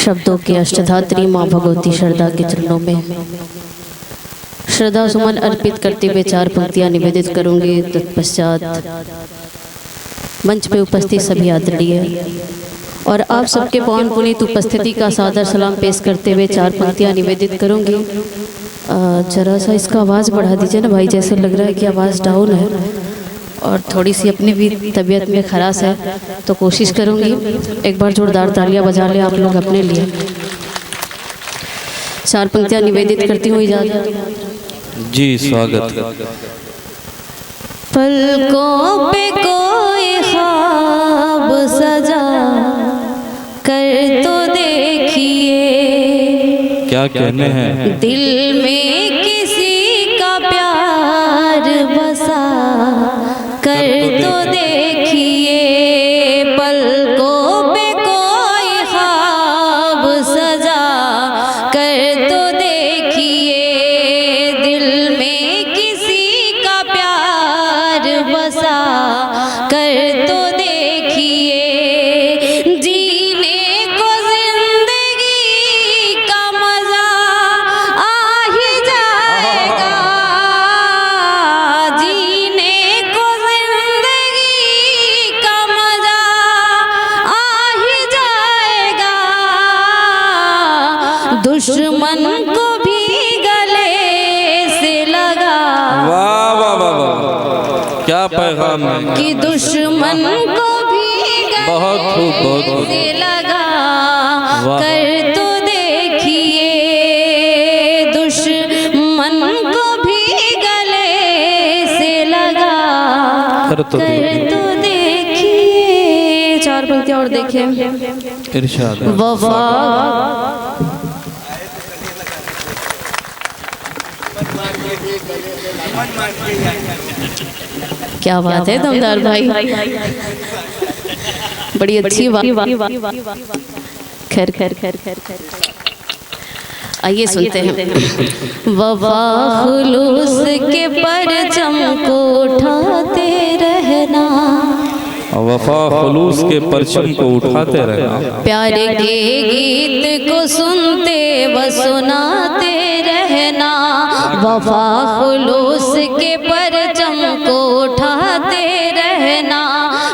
शब्दों के अष्टधात्री माँ भगवती शारदा के चरणों में श्रद्धा सुमन अर्पित करते हुए 4 पंक्तियाँ निवेदित करूँगी। तत्पश्चात मंच पे उपस्थित सभी आदरणीय और आप सबके पवन पुनीत उपस्थिति का सादर सलाम पेश करते हुए 4 पंक्तियाँ निवेदित करूँगी। जरा सा इसका आवाज़ बढ़ा दीजिए ना भाई, जैसे लग रहा है कि आवाज़ डाउन है और थोड़ी सी अपनी भी तबीयत में खराश है, तो कोशिश करूँगी। एक बार जोरदार तालियां बजा लें आप लोग अपने लिए। 4 पंक्तियां निवेदित करती हुई इजाज़त जी। स्वागत। पलकों पे कोई ख्वाब सजा कर तो देखिए, क्या कहने हैं। दिल में किसी का प्यार बसा कर तो देखिए, पलकों पे कोई ख्वाब सजा कर तो देखिए, दिल में किसी का प्यार बसा कर तो देखिए, जीने को जिंदगी का मजा आ ही जाएगा, जीने को जिंदगी का मजा आ ही जाएगा, दुश्मन को भी गले से लगा। वाह वाह वाह वाह, क्या पैगाम है कि दुश्मन को भी बहुत खूब, बहुत खूब। गले से लगा वाह। कर तो देखिए, दुश्मन को भी गले से लगा कर तो देखिए। 4 पंक्तियाँ और देखें। इरशाद है। वफा क्या बात है दमदार भाई, बड़ी अच्छी बात। खैर खैर खैर खैर खैर आइए सुनते हैं। वफा खुलूस के परचम को उठाते रहना, वफा खुलूस के परचम को उठाते रहना, प्यारे के गीत को सुनते व सुनाते रहना, वफा खुलूस के परचम को उठाते रहना,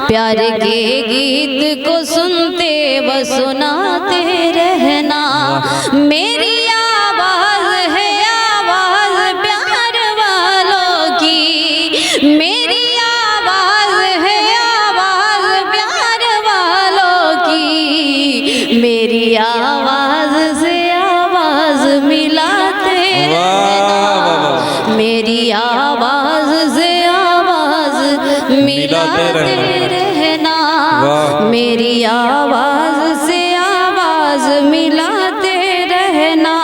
प्यारे के गीत को सुनते व सुनाते रहना, मेरी आवाज़ है आवाज़ प्यार वालों की, मेरी आवाज़ है आवाज़ प्यार वालों की, मेरी आवाज़ से आवाज़ मिलाते रहना, मेरी आवाज़ से आवाज़ मिलाते रहना, मेरी आवाज़ से आवाज़ मिलाते रहना,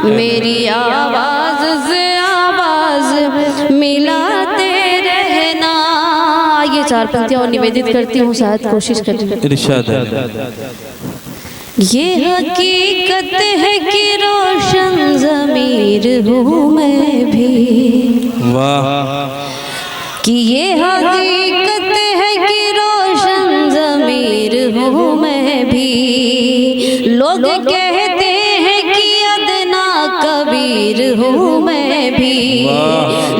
मेरी आवाज़ से आवाज़ मिलाते रहना। ये 4 पंक्तियाँ और निवेदित करती हूँ, शायद कोशिश करें। इरशाद है। ये हकीकत है कि रोशन ज़मीर हूँ मैं भी, वाह। कि ये हकीकत है कि रोशन ज़मीर हूँ मैं भी, लोग कहते हैं कि अदना कबीर हूँ मैं भी,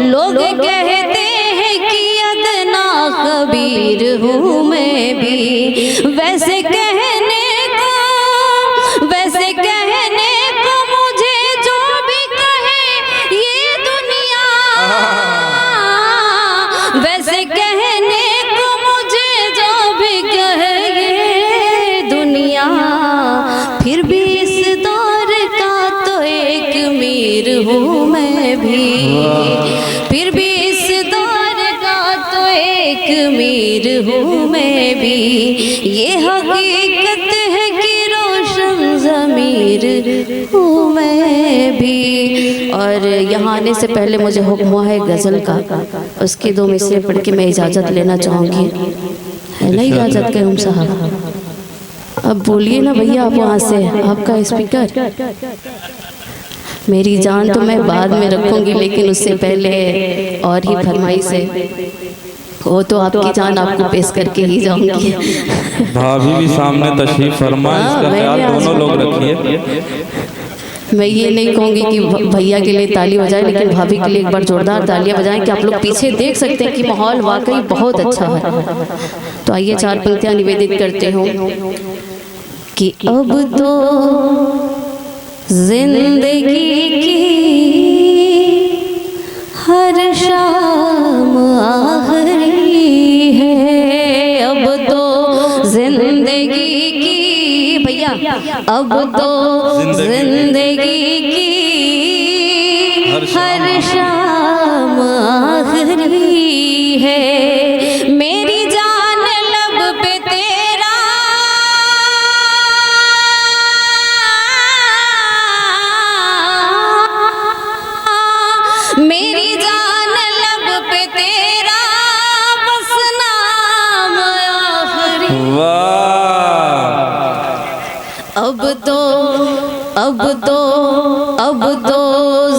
लोग कहते हैं कि अदना कबीर हूँ मैं भी, वैसे कहने को मुझे जो भी कहे ये दुनिया, वैसे कहने को मुझे जो भी कहे ये दुनिया, फिर भी इस दौर का तो एक मीर हूँ मैं भी, फिर भी इस दौर का तो एक मीर हूँ मैं भी, ये हकीकत है कि रोशन ज़मीर हूँ मैं भी। और यहाँ आने से पहले मुझे हुक्म हुआ है गज़ल का, उसकी 2 मिसरे पढ़ के मैं इजाज़त लेना चाहूँगी, है ना इजाज़त करूँ साहब? अब बोलिए ना भैया, आप वहाँ से आपका स्पीकर। मेरी जान तो मैं बाद में रखूँगी, लेकिन उससे पहले और ही फरमाइश है। वो तो आपकी जान आपको पेश करके ही जाऊंगी। भाभी भी सामने तशरीफ फरमा, इसका ख्याल दोनों लोग रखिए। मैं ये नहीं कहूँगी कि भैया के लिए ताली बजाएं, लेकिन भाभी के लिए एक बार जोरदार तालियां बजाएं कि आप लोग पीछे देख सकते हैं कि माहौल वाकई बहुत अच्छा है। तो आइए 4 पंक्तियां निवेदित करते हो कि अब तो जिंदगी की हर शाम आखिरी है, अब तो जिंदगी की भैया, अब तो जिंदगी की हर शाम आखिरी है, मेरी जान लब पे तेरा मेरी जान लब पे तेरा बस नाम आखिरी। अब तो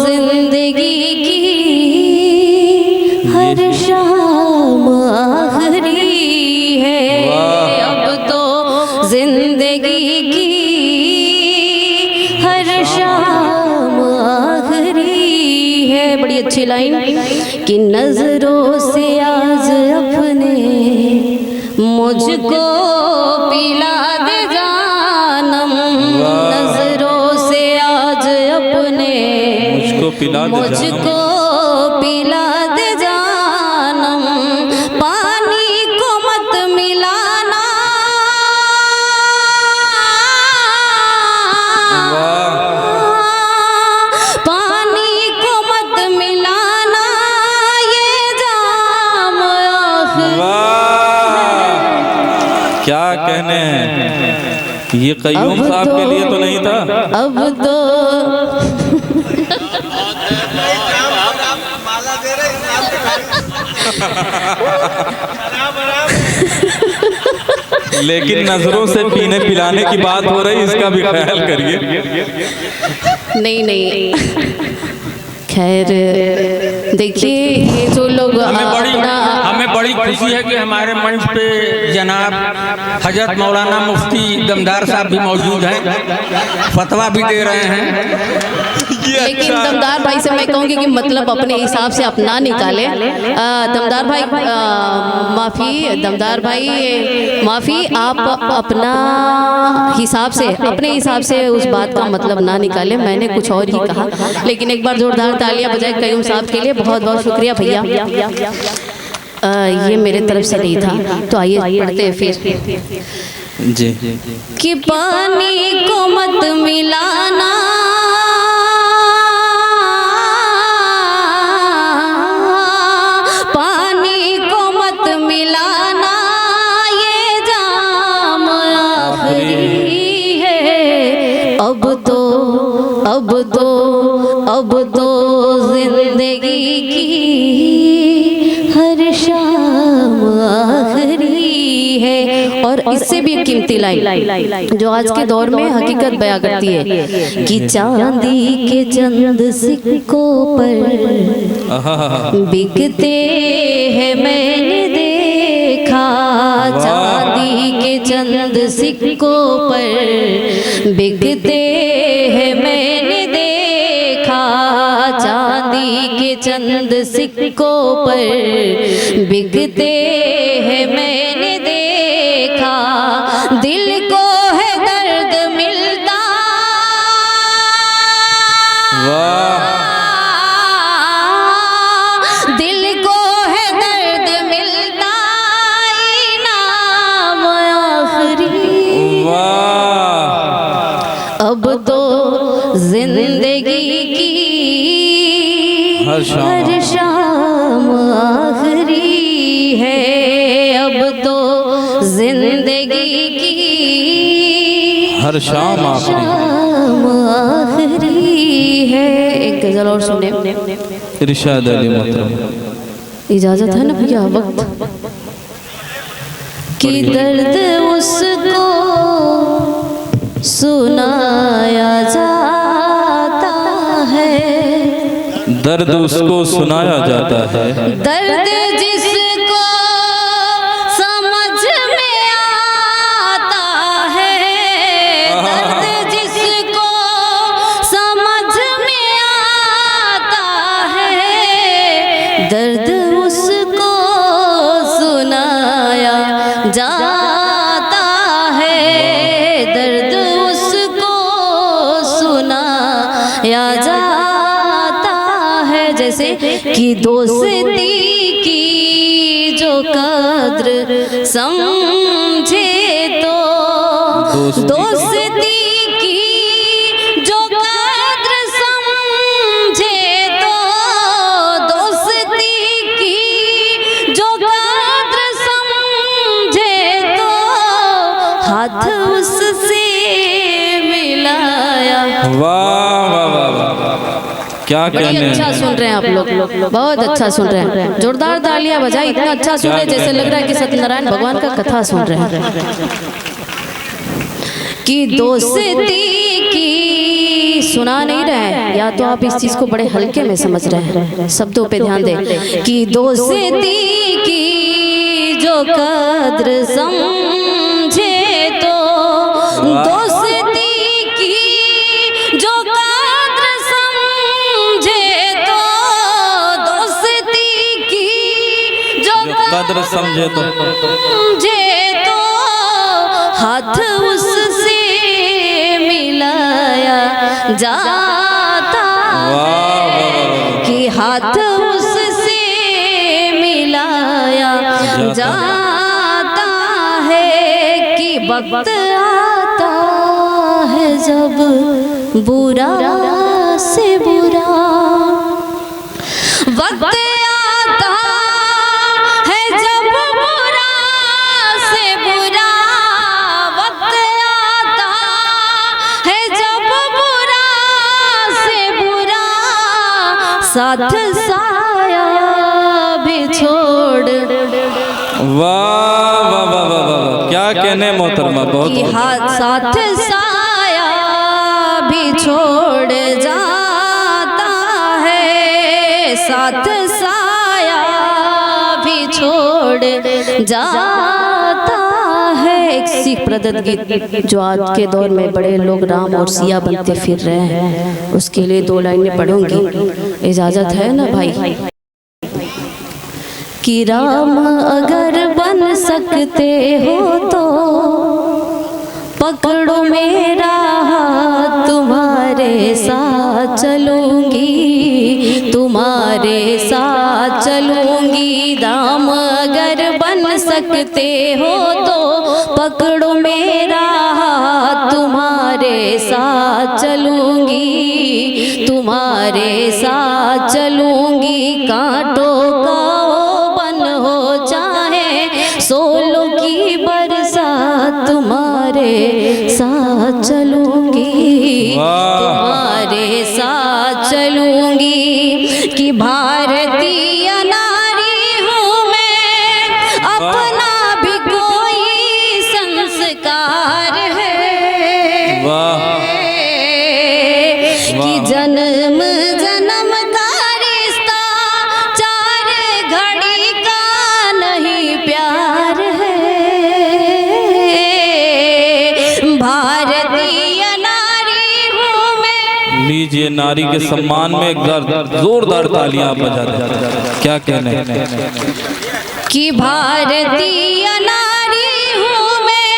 जिंदगी की हर शाम आखिरी है, अब तो जिंदगी की हर शाम आखिरी है। बड़ी अच्छी लाइन कि नजरों से आज अपने मुझको पिला दे जानम, नजरों से आज अपने मुझको पिला दे जानम, पानी को मत मिलाना, पानी को मत मिलाना, ये जाम क्या कहने हैं, ये कयूम साहब के लिए तो नहीं था। अब तो लेकिन नजरों से पीने पिलाने की बात हो रही, इसका भी ख्याल करिए। नहीं खैर देखिए, ये जो लोग हमें बड़ी खुशी है कि हमारे मंच पे जनाब हजरत मौलाना मुफ्ती दमदार साहब भी मौजूद हैं, फतवा भी दे रहे हैं। लेकिन दमदार भाई से मैं कहूँगी कि मतलब अपने हिसाब से अपना निकाले। दमदार भाई माफ़ी, आप अपना हिसाब से, अपने हिसाब से उस बात का मतलब ना निकाले, मैंने कुछ और ही कहा। लेकिन एक बार जोरदार तालियां बजाए कयूम साहब के लिए, बहुत बहुत शुक्रिया भैया। ये मेरे तरफ से नहीं था, तो आइए पढ़ते हैं फिर जी। कि पानी को मत मिलाना, पानी को मत मिलाना, ये जाम आखिरी है, अब तो जिंदगी की हर शाम आखिरी है। और इससे भी कीमती लाइन जो आज के दौर में हकीकत बयां करती है कि चांदी के चंद सिक्कों पर बिकते हैं, मैंने देखा, चांदी के चंद सिक्कों पर बिकते हैं, मैंने देखा, चांदी के चंद सिक्कों पर बिकते हैं, मैंने देखा, दिल को है दर्द मिलता, दिल को है दर्द मिलता, इनाम आखिरी। अब तो जिंदगी की हर शाम आखिरी है, अब तो जिंदगी की हर शाम आखिरी है। एक गजल और सुने, इरशाद अली मोहतरम। इजाजत है ना भैया? वक्त कि दर्द उसको सुनाया जाता है, दर्द उसको सुनाया जाता है, दर्द जिसको कि दोस्ती की जो कद्र समझे तो दोस्ती की जो कद्र समझे तो दोस्ती की जो कद्र समझे तो हाथ उससे मिलाया। वाह वाह वाह वाह, क्या कहने हैं। अच्छा सुन रहे हैं आप लोग, बहुत अच्छा सुन रहे हैं। जोरदार तालियां बजाई, इतना अच्छा सुन रहे हैं जैसे लग रहा है कि सत्यनारायण भगवान का कथा सुन रहे हैं। कि दोस्ती की सुना नहीं रहे हैं, या तो आप इस चीज को बड़े हल्के में समझ रहे हैं, शब्दों पे ध्यान दें। कि दोस्ती की जो कद्र समझे तो दोस्ती की जो कद्र समझे तो दोस्ती की जो कद्र समझे तो हाथ उससे मिलाया जाता है, कि हाथ उससे मिलाया जाता है। कि वक्त आता है जब बुरा से बुरा, वक्त आता है जब बुरा से बुरा, वक्त आता है जब बुरा से बुरा, साथ साया भी छोड़। वाह वाह वाह वाह वाह, क्या कहने मोहतरमा, बहुत कि हाथ साथ साया भी छोड़ जाता है, साथ साया भी छोड़ जाता है। एक सिख प्रदत्त गीत जो आज के दौर में बड़े लोग राम और सिया बनते फिर रहे हैं, उसके लिए 2 लाइनें पढ़ूंगी, इजाजत है ना भाई। कि राम अगर बन सकते हो तो पकड़ो मेरा हाथ, तुम्हारे साथ चलूंगी, तुम्हारे साथ चलूंगी। राम अगर बन सकते हो तो पकड़ो मेरा हाथ, तुम्हारे साथ चलूंगी, तुम्हारे साथ चलूंगी। कांटों का हो चाहे सोलों की बरसात, तुम्हारे साथ चलूंगी, तुम्हारे साथ चलूंगी। कि भारतीय नारी हूँ मैं, अपना भी कोई संस्कार है। कि जन्म जन्म का रिश्ता चार घड़ी का नहीं प्यार है। भारतीय नारी हूँ मैं। लीजिए, नारी के सम्मान में एक जोरदार तालियां आप बजा दें। क्या कहने हैं। कि भारतीय नारी हूँ मैं,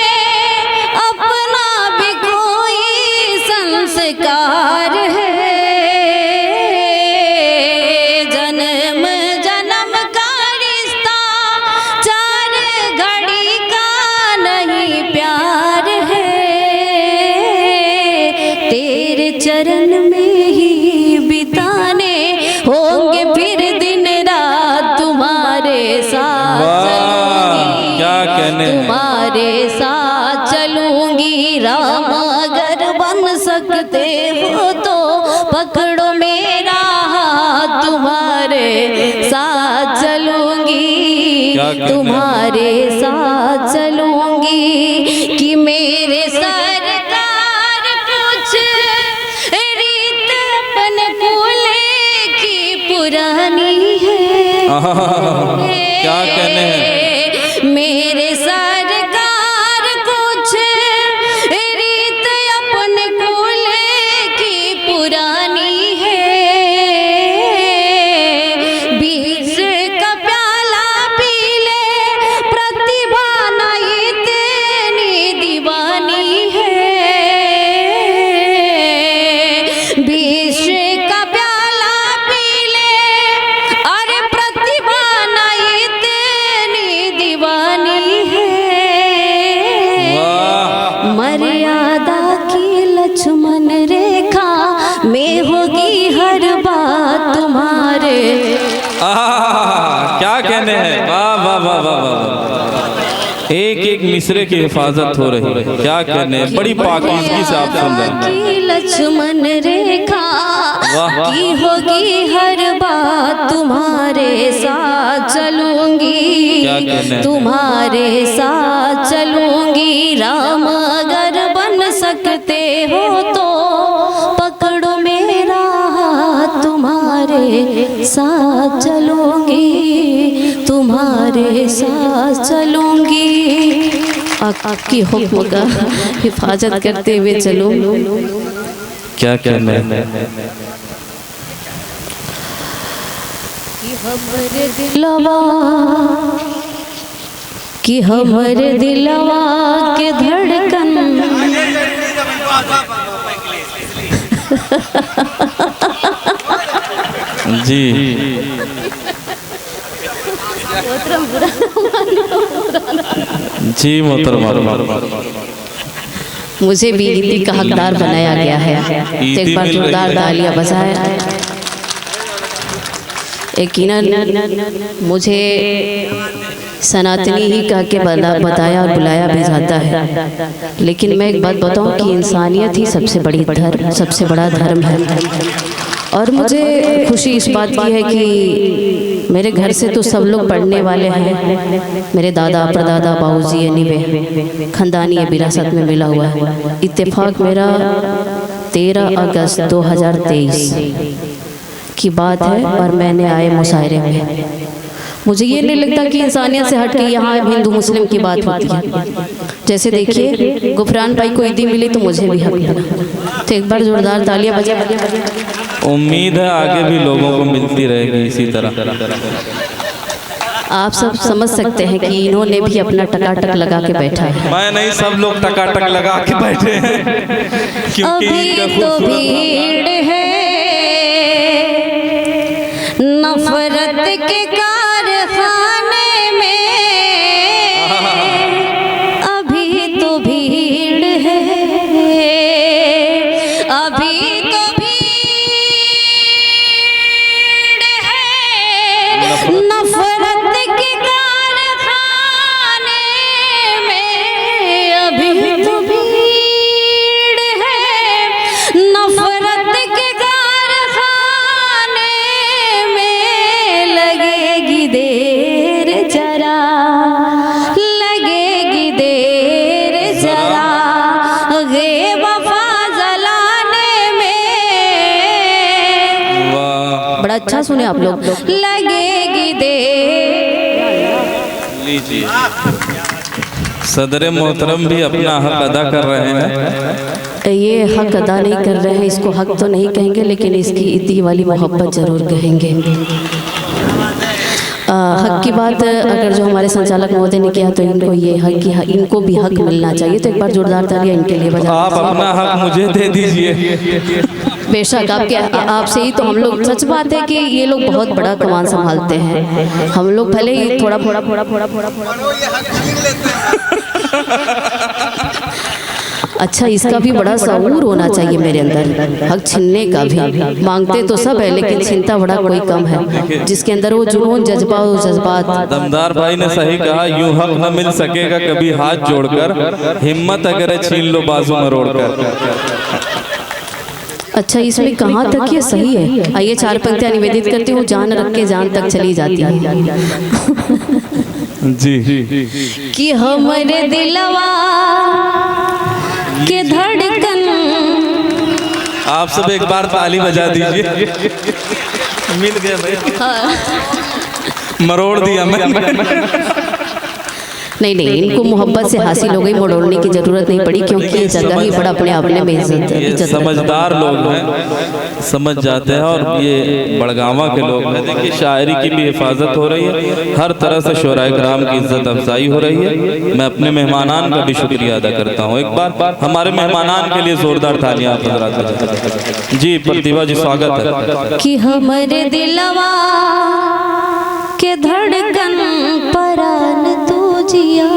अपना भी कोई संस्कार है। जन्म जन्म का रिश्ता चार घड़ी का नहीं प्यार है। तेरे चरण में ही बिताने होंगे फिर दिन रात, तुम्हारे साथ चलूंगी, क्या कहने हैं। तुम्हारे साथ चलूंगी। राम अगर बन सकते हो तो पकड़ो मेरा हाथ, तुम्हारे साथ चलूंगी, तुम्हारे साथ चलूंगी। कि मेरे सरकार कुछ रीत अपन भूले की पुरानी है। क्या कहने हैं। मेरे सरकार कुछ रीत अपन कुल की पुरानी है। 20 का प्याला पी ले, प्रतिभा नहीं तेरी दीवानी है। 20 का प्याला पी ले, वाह वाह वाह वाह वाह, एक एक मिसरे की हिफाजत हो रही है। क्या कहने, बड़ी पाकीज़गी से आप सुन रहे हैं। लक्ष्मण रेखा की होगी हर बात, तुम्हारे साथ चलूंगी, तुम्हारे साथ चलूंगी। राम अगर बन सकते हो तो पकड़ो मेरा हाथ, तुम्हारे साथ चलूंगी, तुम्हारे साथ चलूंगी। आपकी हुक्म का हिफाजत करते हुए चलो। क्या कहना है। कि हमरे दिलवा के धड़कन जी जी मोहतरमा, मुझे भी ईदी का हकदार बनाया गया है। एक बार जोरदार तालियां बजाए। यकीनन मुझे सनातनी ही कह के बताया और बुलाया भी जाता है, लेकिन मैं एक बात बताऊं कि इंसानियत ही सबसे बड़ी धर्म, सबसे बड़ा धर्म है। और मुझे खुशी इस बात की है कि मेरे घर से तो सब लोग पढ़ने वाले हैं। मेरे दादा परदादा बाबूजी अनिवे खानदानी विरासत में मिला हुआ है। इत्तेफाक मेरा 13 अगस्त 2023 की बात है और मैंने आए मुशायरे में। मुझे ये नहीं लगता कि इंसानियत से हट के यहाँ हिंदू मुस्लिम की बात होती है। जैसे देखिए गुफरान भाई को ईदी मिली तो मुझे भी हक मिला। तो एक बार जोरदार तालियां बजा। उम्मीद है आगे भी लोगों को मिलती रहेगी इसी तरह। आप सब समझ सकते हैं कि इन्होंने भी अपना टकाटक लगा के बैठा है। मैं नहीं, सब लोग टकाटक लगा के बैठे हैं क्योंकि अभी तो भीड़ है नफरत के कारखाने में, अभी तो भीड़ है, अभी तो नफरत के कारखाने में, अभी तो भीड़ है नफरत के कारखाने में। लगेगी देर जरा, लगेगी देर जरा, गे वफा जलाने में। बड़ा अच्छा सुने आप लोग। लगेगी लीजिए, सदर मोहतरम भी अपना हक अदा कर रहे हैं। ये हक अदा नहीं कर रहे हैं, इसको हक तो नहीं कहेंगे, लेकिन इसकी ईदी वाली मोहब्बत जरूर कहेंगे। हक की बात अगर जो हमारे संचालक महोदय ने किया तो इनको ये हक की इनको भी हक मिलना चाहिए। तो एक बार जोरदार तालियां इनके लिए बजा। आप अपना हक मुझे दे दीजिए। बेशक आपसे ही तो हम लोग, सच बात है कि ये लोग बहुत बड़ा कमान संभालते हैं। हम लोग भले ही थोड़ा अच्छा, इसका भी बड़ा शऊर होना चाहिए मेरे अंदर, हक छीनने का भी। मांगते तो सब है लेकिन छीनता बड़ा कोई कम है, जिसके अंदर वो जुनून जज्बा हो जज्बात। दमदार भाई ने सही कहा, यूं हक न मिल सकेगा कभी हाथ जोड़कर, हिम्मत अगर छीन लो बाजू मरोड़कर। अच्छा, इसमें कहाँ तक ये सही है? आइए 4 पंक्तियां निवेदित करती हूँ। जान रख के जान तक चली जाती है जी। कि हमारे दिलवा के धड़कन। आप सब एक बार ताली बजा दीजिए। मिल गया भाई। हाँ। मरोड़ दिया मैं। नहीं, इनको मोहब्बत से हासिल हो गई, मोड़ने की जरूरत नहीं पड़ी, क्योंकि ये जगह ही बड़ा अपने आपने में इज्जत। समझदार लोग हैं, समझ जाते हैं। और ये बड़गावा के लोग हैं। देखिए, शायरी की भी हिफाजत हो रही है, हर तरह से शोराए कराम की इज्जत अफजाई हो रही है। मैं अपने मेहमानान का भी शुक्रिया अदा करता हूँ। एक बार हमारे मेहमानान के लिए जोरदार तालियां आप जी। प्रतिभा जी, स्वागत है। कि हमारे दिलवा के धड़कन परान तू जिया,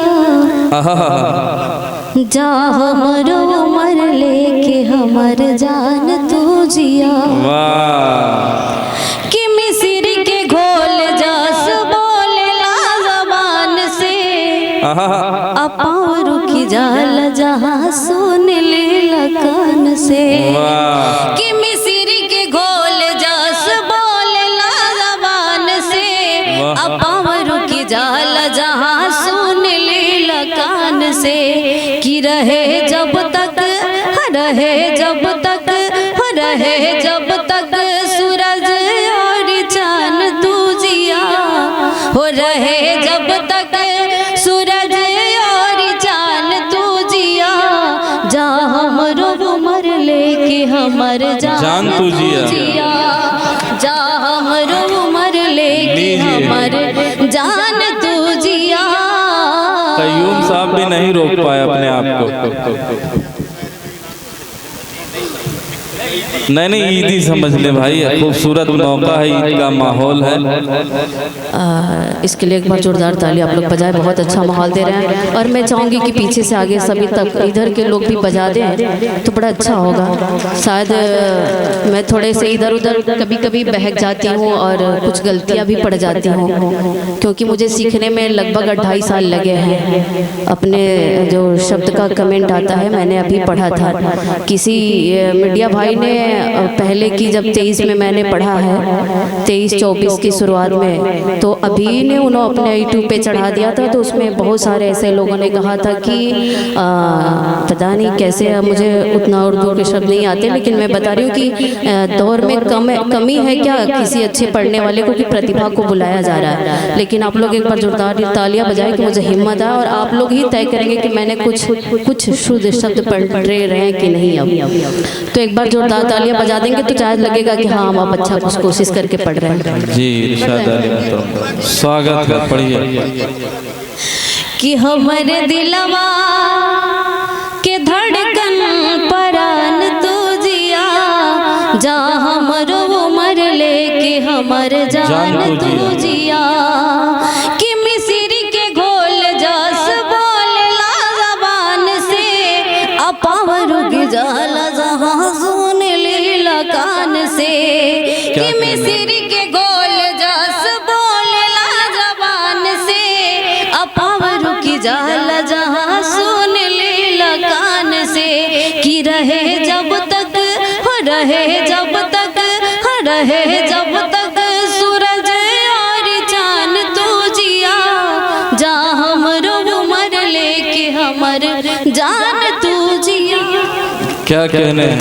जा हमरो मर लेके हमर जान तू जिया। वाह। कि मिस्र के घोल जस बोलला अपाव रुकी जाल जहाँ सुन ले लकान से वाह कि मिस्री के घोल जस बोले ला जबान से अपाव रुकी जाल जहाँ सुन ले लकान से कि रहे जब तक रहे जब तक सूरज और चांद तू जिया हो रहे जब तक सूरज और चांद तू जिया जा हमरो उमर लेके हमर जान तू जिया जा हमरो उमर लेके हमर जान तू जिया। कयूम साहब भी नहीं रोक पाए अपने आप को। नहीं ईदी समझ ले भाई, खूबसूरत मौका है, ईद का माहौल है। इसके लिए एक बार जोरदार ताली आप लोग बजाएं, बहुत अच्छा माहौल दे रहे हैं। और मैं चाहूँगी कि पीछे से आगे सभी तक इधर के लोग भी बजा दें तो बड़ा अच्छा होगा। शायद मैं थोड़े से इधर उधर कभी कभी बहक जाती हूँ और कुछ गलतियाँ भी पड़ जाती हूँ, क्योंकि मुझे सीखने में लगभग 2.5 साल लगे हैं। अपने जो शब्द का कमेंट आता है मैंने अभी पढ़ा था, किसी मीडिया भाई ने पहले की जब 23 में मैंने पढ़ा है 23-24 की शुरुआत में, तो अभी ने उन्होंने अपने यूट्यूब पे चढ़ा दिया था। तो उसमें बहुत सारे ऐसे लोगों ने कहा था कि पता नहीं कैसे, मुझे उतना उर्दू के शब्द नहीं आते, लेकिन मैं बता रही हूँ कि दौर में कमी है क्या किसी अच्छे पढ़ने वाले को कि प्रतिभा को बुलाया जा रहा है। लेकिन आप लोग एक बार जोरदार तालियां बजाएं कि मुझे हिम्मत आए, और आप लोग ही तय करेंगे कि मैंने कुछ शुद्ध शब्द पढ़ रहे हैं कि नहीं। अब तो एक बार जोरदार तालियां बजा देंगे तो शायद लगेगा कि हाँ आप अच्छा कुछ कोशिश करके पढ़ रहे हैं। जी इरशाद स्वागत है, पढ़िए। कि हमारे दिलवा के धड़कन परान तू जिया जा हमरो उमर लेके हमर जान तू जिया कि मिस्री के घोल जस बोले ला जबान से अपाव रुक जाला जहाँ सुन ले लकान से कि मिस्री के घोल जस बोले ला जबान से अपाव रुक जाला जहाँ सुन ले लकान से कि रहे जब तक सूरज और चांद तू जिया जा हमरो उमर लेके हमर जान तू जिया। क्या कहने हैं।